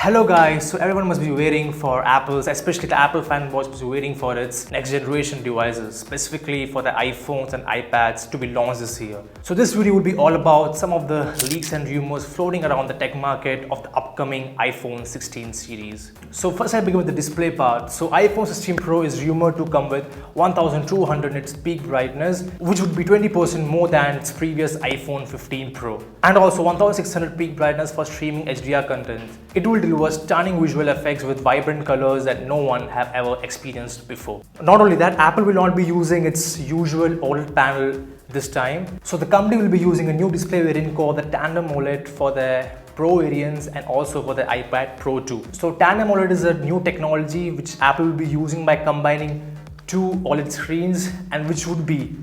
Hello guys, so everyone must be waiting for Apple's, especially the Apple fanboys must be waiting for its next generation devices, specifically for the iPhones and iPads to be launched this year. So this video will be all about some of the leaks and rumors floating around the tech market of the upcoming iPhone 16 series. So first I'll begin with the display part. So iPhone 16 Pro is rumored to come with 1200 nits peak brightness, which would be 20% more than its previous iPhone 15 Pro. And also 1600 peak brightness for streaming HDR content. It will deliver stunning visual effects with vibrant colors that no one have ever experienced before. Not only that, Apple will not be using its usual OLED panel this time. So the company will be using a new display variant called the Tandem OLED for their Pro variants and also for the iPad Pro 2. So Tandem OLED is a new technology which Apple will be using by combining two OLED screens, and which would be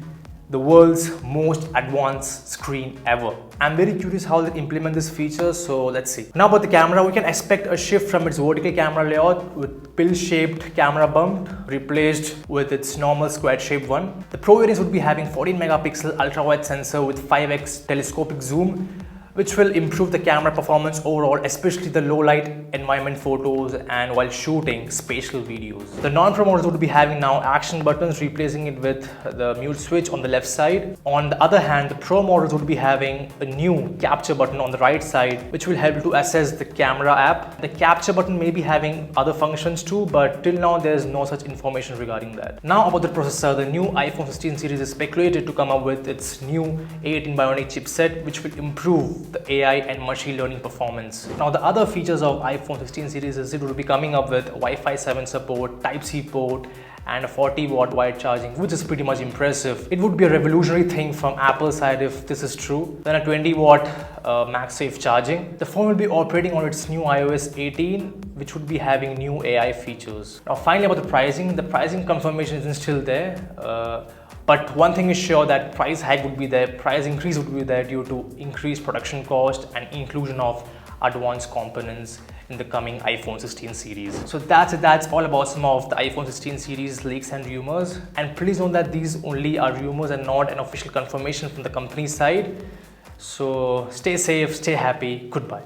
the world's most advanced screen ever. I'm very curious how they implement this feature, so let's see. Now about the camera, we can expect a shift from its vertical camera layout with pill-shaped camera bump replaced with its normal square-shaped one. The Pro variants would be having 14 megapixel ultra-wide sensor with 5x telescopic zoom, which will improve the camera performance overall, especially the low light environment photos and while shooting spatial videos. The non-Pro models would be having now action buttons, replacing it with the mute switch on the left side. On the other hand, the Pro models would be having a new capture button on the right side, which will help to assess the camera app. The capture button may be having other functions too, but till now there's no such information regarding that. Now about the processor, the new iPhone 16 series is speculated to come up with its new A18 Bionic chipset, which will improve the AI and machine learning performance. Now the other features of iPhone 16 series is it will be coming up with Wi-Fi 7 support, Type-C port, and a 40-watt wide charging, which is pretty much impressive. It would be a revolutionary thing from Apple's side if this is true. Then a 20-watt MagSafe charging. The phone will be operating on its new iOS 18, which would be having new AI features. Now finally about the pricing confirmation isn't still there. But one thing is sure, that price hike would be there, price increase would be there due to increased production cost and inclusion of advanced components in the coming iPhone 16 series. So that's it. That's all about some of the iPhone 16 series leaks and rumors. And please note that these only are rumors and not an official confirmation from the company's side. So stay safe, stay happy, goodbye.